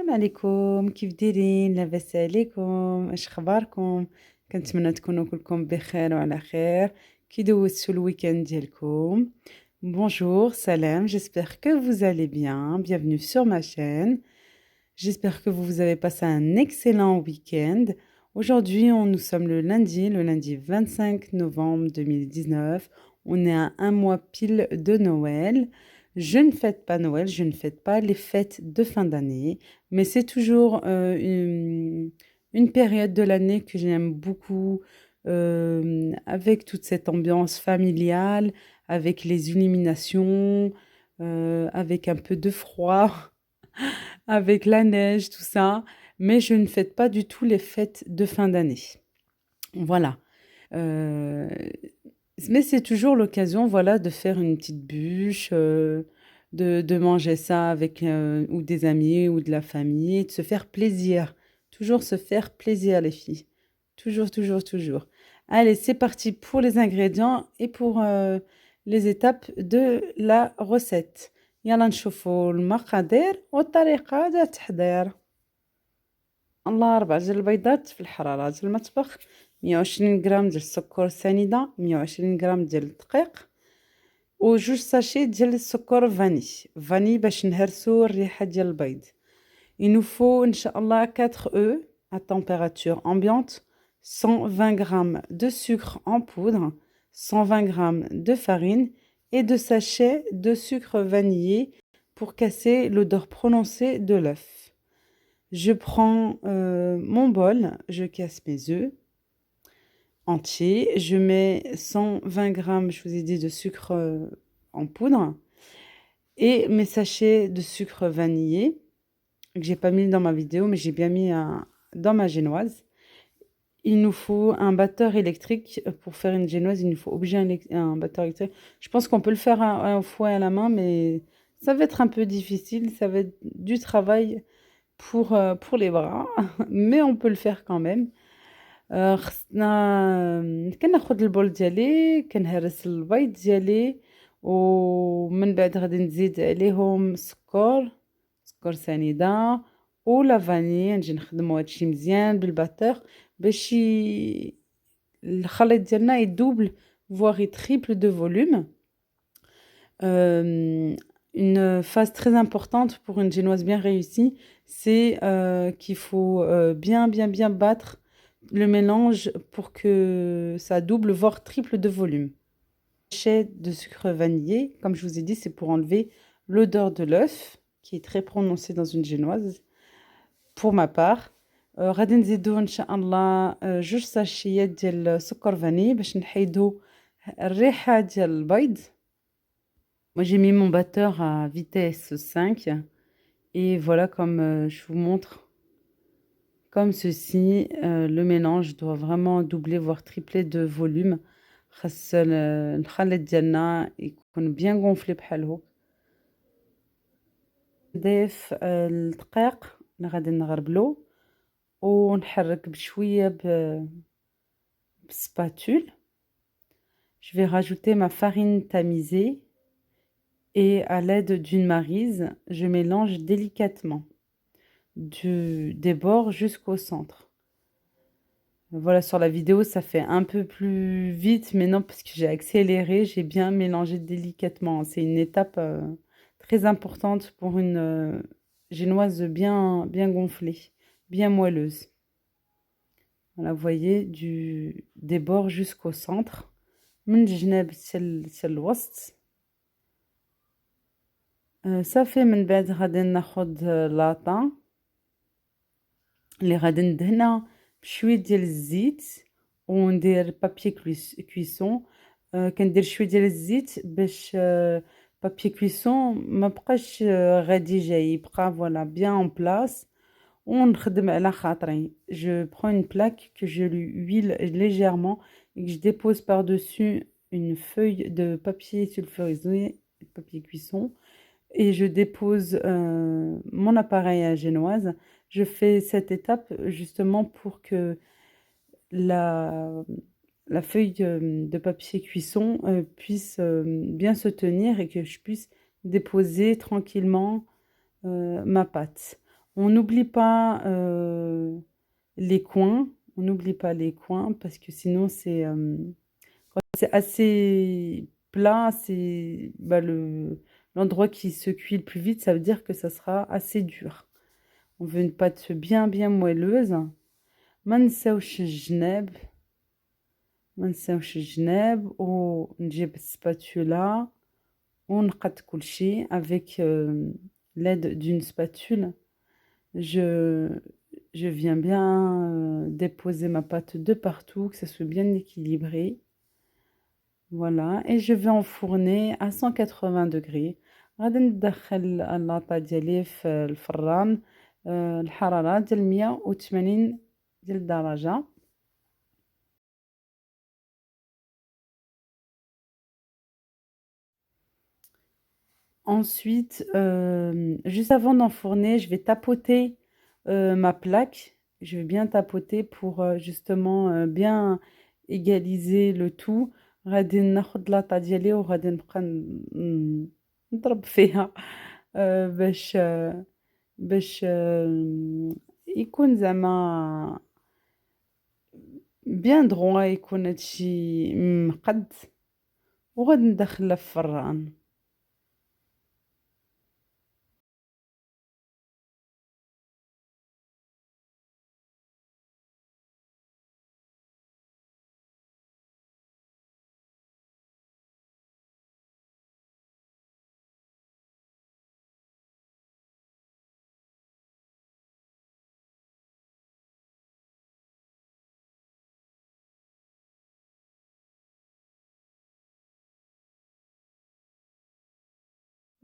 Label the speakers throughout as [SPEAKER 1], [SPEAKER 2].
[SPEAKER 1] السلام عليكم، كيف دايرين؟ لاباس عليكم؟ اش اخباركم؟ كنتمنى تكونوا كلكم بخير وعلى خير. كي دوزتوا الويكاند ديالكم؟ Bonjour, salam, j'espère que vous allez bien. Bienvenue sur ma chaîne. J'espère que vous avez passé un excellent week-end. Aujourd'hui, nous sommes le lundi 25 novembre 2019. On est à un mois pile de Noël. Je ne fête pas Noël, je ne fête pas les fêtes de fin d'année, mais c'est toujours une période de l'année que j'aime beaucoup, avec toute cette ambiance familiale, avec les illuminations, avec un peu de froid, avec la neige, tout ça, mais je ne fête pas du tout les fêtes de fin d'année. Voilà. Euh, mais c'est toujours l'occasion, voilà, de faire une petite bûche, de manger ça avec ou des amis ou de la famille, de se faire plaisir. Toujours se faire plaisir, les filles. Toujours, toujours, toujours. Allez, c'est parti pour les ingrédients et pour les étapes de la recette. يلا نشوفوا المقادير والطريقة ديال التحضير. الله 4 ديال البيضات في الحرارة ديال المطبخ، 120 غرام ديال السكر سنيدة، 120 غرام ديال الدقيق، وجوج ساشي ديال السكر فاني باش نهرسو الريحة ديال البيض. Il nous faut إن شاء الله 4 œufs à température ambiante, 120 grammes de sucre en poudre, 120 grammes de farine et 2 sachets de sucre vanillé pour casser l'odeur prononcée de l'œuf. Je prends mon bol, je casse mes œufs entiers, je mets 120 grammes, je vous ai dit, de sucre en poudre et mes sachets de sucre vanillé que j'ai pas mis dans ma vidéo, mais j'ai bien mis dans ma génoise. Il nous faut un batteur électrique pour faire une génoise. Il nous faut un batteur électrique. Je pense qu'on peut le faire au fouet à la main, mais ça va être un peu difficile. Ça va être du travail pour les bras, mais on peut le faire quand même. خصنا كناخد البول ديالي كنهرس البيض ديالي ومن بعد غادي نزيد عليهم سكر سنيدة ولا فاني. نجي نخدمو هادشي مزيان بالباتور باش الخليط ديالنا يدوبل voire triple de volume. Une phase très importante pour une génoise bien réussie, c'est qu'il faut bien battre le mélange pour que ça double voire triple de volume. Sachet de sucre vanillé, comme je vous ai dit, c'est pour enlever l'odeur de l'œuf qui est très prononcée dans une génoise. Pour ma part, غادي نزيدو ان شاء الله جوج ساشيات ديال سكر فاني باش نحيدو الريحه ديال البيض. Moi j'ai mis mon batteur à vitesse 5 et voilà comme je vous montre comme ceci. Le mélange doit vraiment doubler voire tripler de volume. خاص الخليط ديالنا يكون bien gonflé بحال هو. نضيف الدقيق اللي غادي نغربلو ونحرك بشويه بسباتule. Je vais rajouter ma farine tamisée et à l'aide d'une maryse, je mélange délicatement des bords jusqu'au centre. Voilà, sur la vidéo, ça fait un peu plus vite, mais non, parce que j'ai accéléré, j'ai bien mélangé délicatement. C'est une étape très importante pour une génoise bien gonflée, bien moelleuse. Voilà, vous voyez, des bords jusqu'au centre. من الجناب حتى الوسط. صافي من بعد غادي ناخد لاطا اللي غادي ندهنها بشويه ديال الزيت وندير بابي كويسون. كندير شويه ديال الزيت باش بابي كويسون ما بقاش غادي جاي يبقى فوالا بيان اون بلاص ونخدم على خاطري. Je prends une plaque que je lui huile légèrement et que je dépose par-dessus une feuille de papier sulfurisé, papier cuisson, et je dépose mon appareil à génoise. Je fais cette étape justement pour que la feuille de papier cuisson puisse bien se tenir et que je puisse déposer tranquillement ma pâte. On n'oublie pas les coins. On n'oublie pas les coins parce que sinon c'est assez plat. C'est bah, l'endroit qui se cuit le plus vite. Ça veut dire que ça sera assez dur. On veut une pâte bien bien moelleuse. ما نساوش الجناب ما نساوش الجناب ونجيب السباتولا ونقط كلشي avec l'aide d'une spatule. Je, je viens bien déposer ma pâte de partout, que ça soit bien équilibré. Voilà, et je vais enfourner à 180 degrés. غادي ندخل اللاطة ديالي في الفران الحرارة ديال 180 ديال الدرجة. Ensuite, juste avant d'enfourner, je vais tapoter ma plaque. Je vais bien tapoter pour justement bien égaliser le tout. غادي ناخد لاطة ديالي وغادي نبقى نضرب فيها باش يكون زعما بيان دروا يكون هادشي مقد وغادي ندخلها في الفران.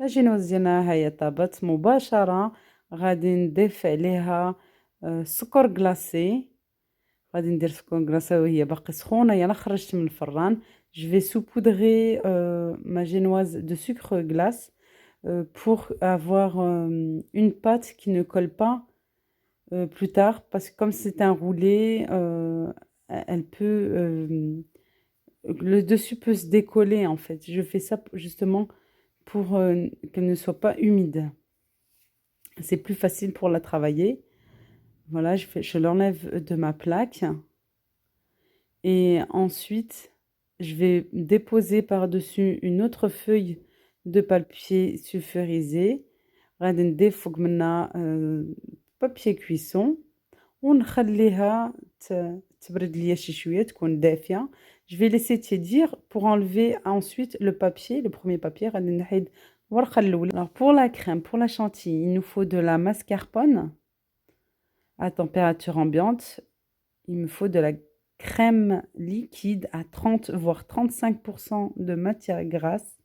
[SPEAKER 1] الجينوس ديالنا ها هي طابت مباشرة. غادي نضيف عليها سكر كلاصي. غادي ندير سكر كلاصي وهي باقي سخونة يلا خرجت من الفران. Je vais saupoudrer ma génoise de sucre glace pour avoir une pâte qui ne colle pas plus tard parce que comme c'est un roulé, elle peut le dessus peut se décoller en fait. Je fais ça justement pour qu'elle ne soit pas humide. C'est plus facile pour la travailler. Voilà, je l'enlève de ma plaque. Et ensuite, je vais déposer par-dessus une autre feuille de papier sulfurisé. غادي نضيف فوق منها papier cuisson ونخليها تبرد ليا شي شوية تكون دافية. Je vais laisser tiédir pour enlever ensuite le papier, le premier papier. غادي نحيد الورقة الأولى. Alors pour la crème, pour la chantilly, il nous faut de la mascarpone à température ambiante. Il me faut de la crème liquide à 30 voire 35% de matière grasse.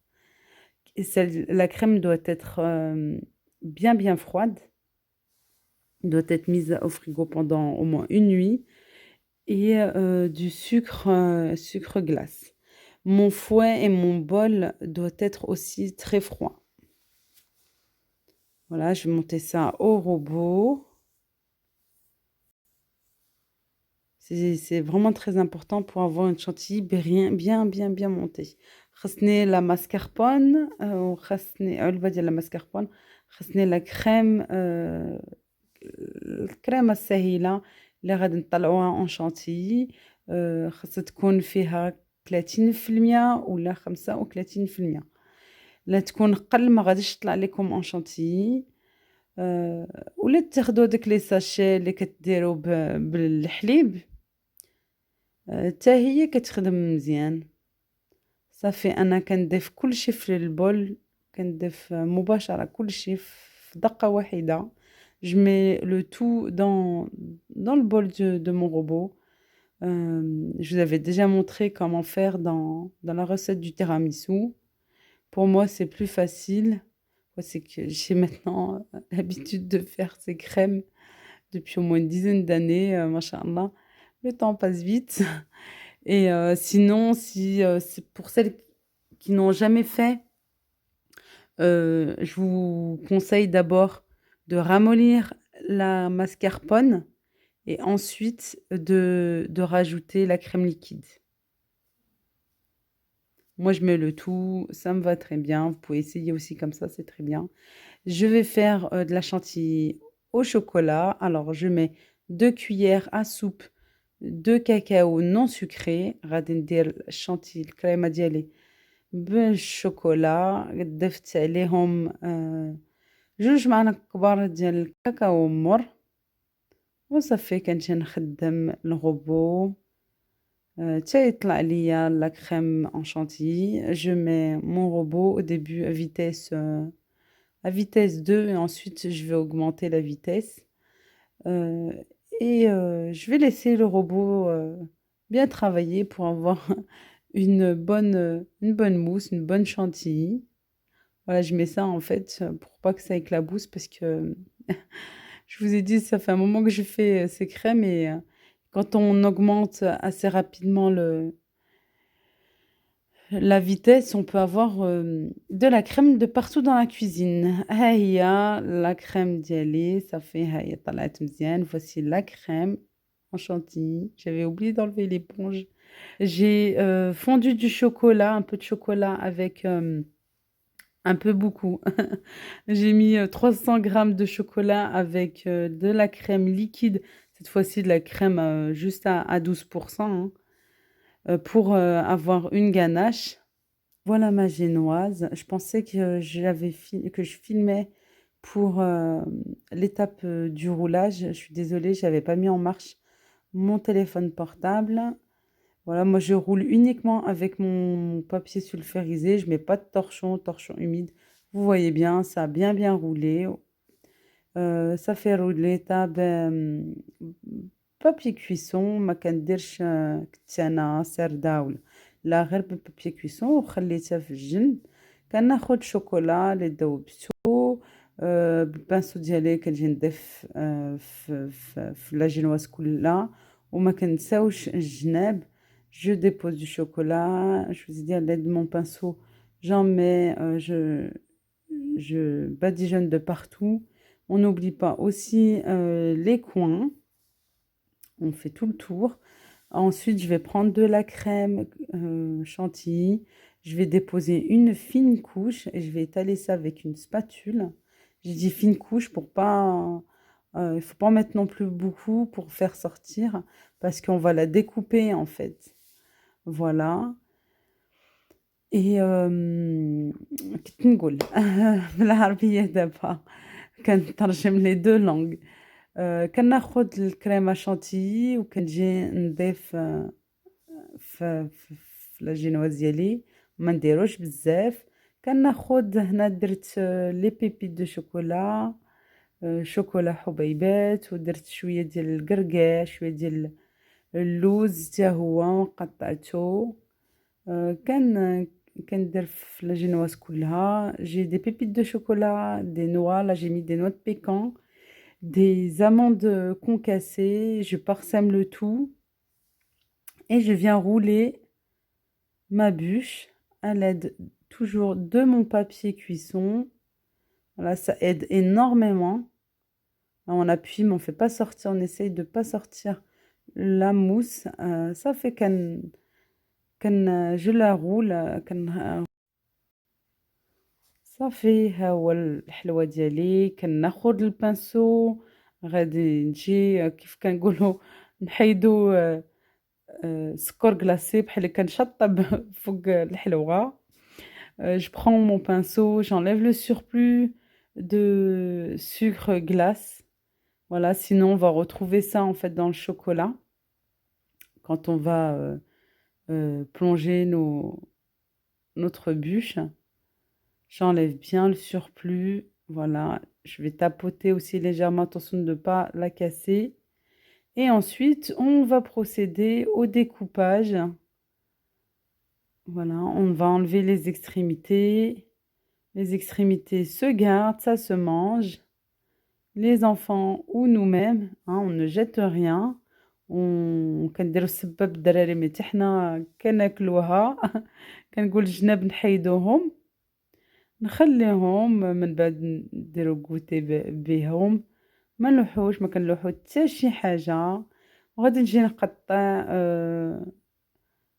[SPEAKER 1] Et la crème doit être bien bien froide. Doit être mise au frigo pendant au moins une nuit. Et du sucre glace. Mon fouet et mon bol doivent être aussi très froids. Voilà, je vais monter ça au robot. C'est vraiment très important pour avoir une chantilly bien montée. خصني la mascarpone وخصني علبة ديال la mascarpone. خصني la crème الكريمة السهيلة اللي غادي نطلعوها en chantilly. خاصها تكون فيها 30% ولا 35%. لا تكون قل ما غاديش تطلع لكم en chantilly. ولا تاخدوا داك لي ساشي اللي كديروا بالحليب حتى هي كتخدم مزيان. صافي انا كنضيف كلشي في البول. كنضيف مباشرة كلشي في دقة واحدة. Je mets le tout dans le bol de mon robot. Je vous avais déjà montré comment faire dans la recette du tiramisu. Pour moi, c'est plus facile. C'est que j'ai maintenant l'habitude de faire ces crèmes depuis au moins une dizaine d'années. Machallah, le temps passe vite. Et sinon, si c'est pour celles qui n'ont jamais fait, je vous conseille d'abord de ramollir la mascarpone et ensuite de rajouter la crème liquide. Moi, je mets le tout, ça me va très bien. Vous pouvez essayer aussi comme ça, c'est très bien. Je vais faire de la chantilly au chocolat. Alors, je mets 2 cuillères à soupe de cacao non sucré. غادي ندير الشانتي الكريمة ديالي بالشوكولا. ضفت عليهم 2 معالق كبار ديال الكاكاو مر وصافي كنجي نخدم الغوبو حتى يطلع ليا لا crème en chantilly. Je mets mon robot au début à vitesse 2 et ensuite je vais augmenter la vitesse. Euh, je vais laisser le robot bien travailler pour avoir une bonne mousse, une bonne chantilly. Voilà, je mets ça en fait pour pas que ça éclabousse parce que je vous ai dit, ça fait un moment que je fais ces crèmes et quand on augmente assez rapidement la vitesse, on peut avoir de la crème de partout dans la cuisine. هيا la crème ديالي صافي هيا طلعت مزيان. Voici la crème en chantilly. J'avais oublié d'enlever l'éponge. J'ai fondu du chocolat, un peu de chocolat avec un peu beaucoup. J'ai mis 300 grammes de chocolat avec de la crème liquide. Cette fois-ci, de la crème juste à 12%, hein, pour avoir une ganache. Voilà ma génoise. Je pensais que que je filmais pour l'étape du roulage. Je suis désolée, j'avais pas mis en marche mon téléphone portable. Voilà, moi je roule uniquement avec mon papier sulfurisé. Je mets pas de torchon humide. Vous voyez bien, ça a bien roulé. Ça fait rouler tab papier cuisson. ما كنديرش كتانة سردة ولا لا غير بالبابي كويسون وخليتها في الجنب. كناخد شوكولا اللي ذوبتو بالبانسو ديالي كنجي نضيف في لا جينواز كلها وما كنساوش الجناب. Je dépose du chocolat. Je vous ai dit à l'aide de mon pinceau, j'en mets, je badigeonne de partout. On n'oublie pas aussi les coins. On fait tout le tour. Ensuite, je vais prendre de la crème chantilly. Je vais déposer une fine couche et je vais étaler ça avec une spatule. J'ai dit fine couche pour pas... il faut pas en mettre non plus beaucoup pour faire sortir parce qu'on va la découper en fait. Voilà. Et كنت نقول بالعربية دابا كنترجم les deux langues. كناخد الكريمة شانتيي وكنجي نضيف في لا جينواز ديالي ما نديروش بزاف. كناخد هنا درت لي بيبيت دو شوكولا شوكولا حبيبات ودرت شويه ديال الكركاع شويه ديال اللوز حتى هو قطعته كندير في لا جينواز كلها. جي دي بيبيت دو شوكولا دي نوا لا جي مي دي نوا دو بيكون des amandes concassées, je parsème le tout et je viens rouler ma bûche à l'aide toujours de mon papier cuisson. Voilà, ça aide énormément. Là, on appuie, mais on ne fait pas sortir, on essaye de ne pas sortir la mousse. Ça fait je la roule. صافي ها هو الحلوة ديالي. كناخد البانسو غادي نجي كيف كنقولوا نحيدو سكر كلاصي بحال اللي كنشطب فوق الحلوة. Je prends mon pinceau, j'enlève le surplus de sucre glace. Voilà, sinon on va retrouver ça en fait dans le chocolat quand on va plonger notre bûche. J'enlève bien le surplus. Voilà, je vais tapoter aussi légèrement, attention de ne pas la casser. Et ensuite, on va procéder au découpage. Voilà, on va enlever les extrémités. Les extrémités se gardent, ça se mange. Les enfants ou nous-mêmes, hein, on ne jette rien. كنديرو السباب الدراري مي حنا كناكلوها كنقول الجناب نحيدوهم نخليهم من بعد نديرو كوتي بيهم ما نلوحوش ما كنلوحو حتى شي حاجه. وغادي نجي نقطع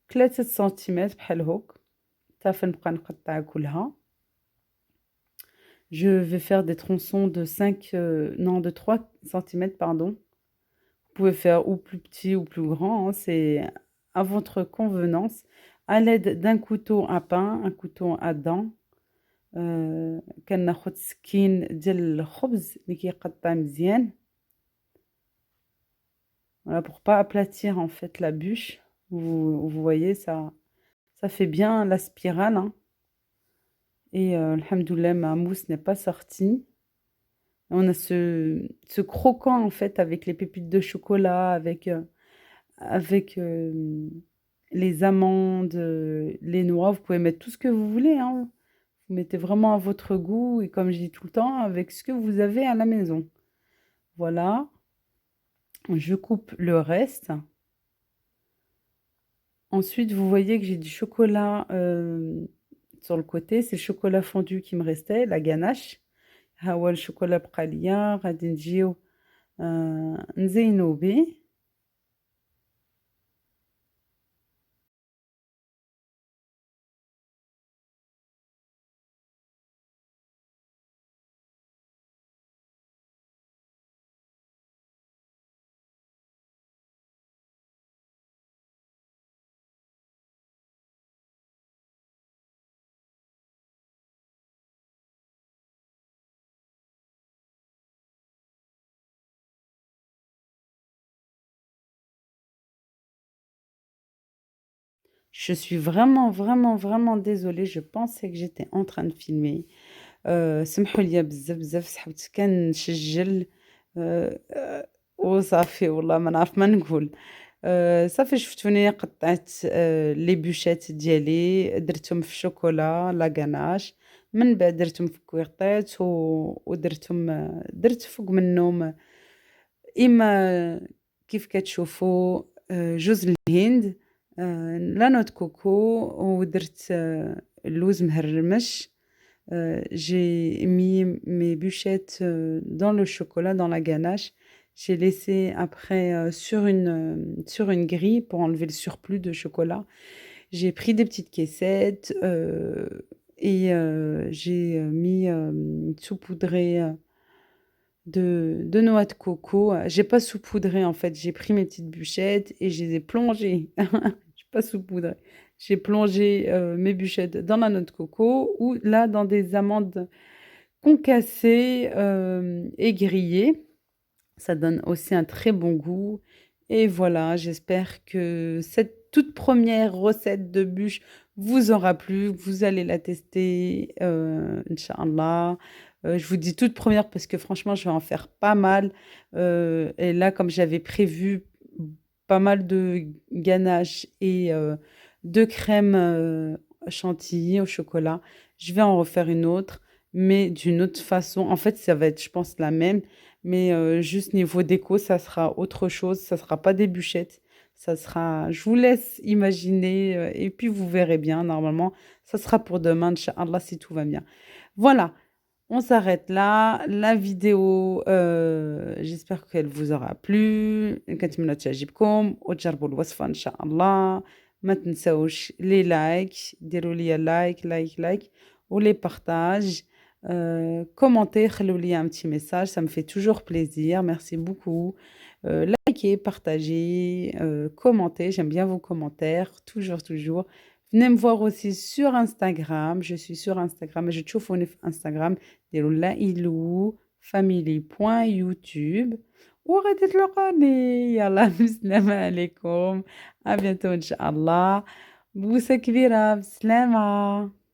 [SPEAKER 1] 3 سنتيمتر بحال هوك صافي نبقى نقطع كلها. Je vais faire des tronçons de 5, non, de 3 centimètres, pardon. Vous pouvez faire ou plus petit ou plus grand, hein, c'est à votre convenance, à l'aide d'un couteau à pain, un couteau à dents. كناخد سكين ديال الخبز اللي كيقطع مزيان. Voilà, pour pas aplatir en fait la bûche. Vous voyez, ça fait bien la spirale, hein. Et alhamdoulilah, ma mousse n'est pas sortie. On a ce croquant en fait avec les pépites de chocolat, avec les amandes, les noix. Vous pouvez mettre tout ce que vous voulez, hein. Vous mettez vraiment à votre goût et comme je dis tout le temps, avec ce que vous avez à la maison. Voilà, je coupe le reste. Ensuite, vous voyez que j'ai du chocolat sur le côté. C'est le chocolat fondu qui me restait, la ganache. ها هو الشوكولا بقى ليا غادي نجيو نزينو به. Je suis vraiment, vraiment, vraiment désolée. Je pensais que j'étais en train de filmer. سمحوا لي بزاف بزاف سحبت كنسجل وصافي والله ما نعرف ما نقول. صافي شفتوني قطعت لي بوشات ديالي درتهم في الشوكولا لا غاناش، من بعد درتهم في كويغطيط ودرتهم درت فوق منهم إما كيف كتشوفوا جوز الهند، لا نوت كوكو ودرت اللوز مهرمش. J'ai mis mes bûchettes dans le chocolat, dans la ganache. J'ai laissé après sur une grille pour enlever le surplus de chocolat. J'ai pris des petites caissettes et j'ai mis saupoudré de noix de coco. J'ai pas saupoudré en fait, j'ai pris mes petites bûchettes et je les ai plongées. J'ai pas saupoudré. J'ai plongé mes bûchettes dans la noix de coco ou là dans des amandes concassées et grillées. Ça donne aussi un très bon goût. Et voilà, j'espère que cette toute première recette de bûche vous aura plu. Vous allez la tester, Inch'Allah. Je vous dis toute première parce que franchement, je vais en faire pas mal. Et là, comme j'avais prévu pas mal de ganache et de crème chantilly au chocolat, je vais en refaire une autre, mais d'une autre façon. En fait, ça va être, je pense, la même. Mais juste niveau déco, ça sera autre chose. Ça sera pas des bûchettes. Ça sera, je vous laisse imaginer et puis vous verrez bien. Normalement, ça sera pour demain, Inch'Allah, si tout va bien. Voilà, on s'arrête là. La vidéo, j'espère qu'elle vous aura plu. كنتمنى تعجبكم وتجربوا الوصفة إن شاء الله. ما تنسوش les likes, ديروا لي like ou les partages. Commentez, خلوا لي un petit message, ça me fait toujours plaisir. Merci beaucoup. Likez, partagez, commentez. J'aime bien vos commentaires, toujours, toujours. Venez me voir aussi sur Instagram. Je suis sur Instagram. Je تشوفوني في Instagram. ديروا لإلو family.youtube وغادي تلقاني. يلا بسلامة عليكم. À bientôt إن شاء الله. بوسة كبيرة. بسلامة.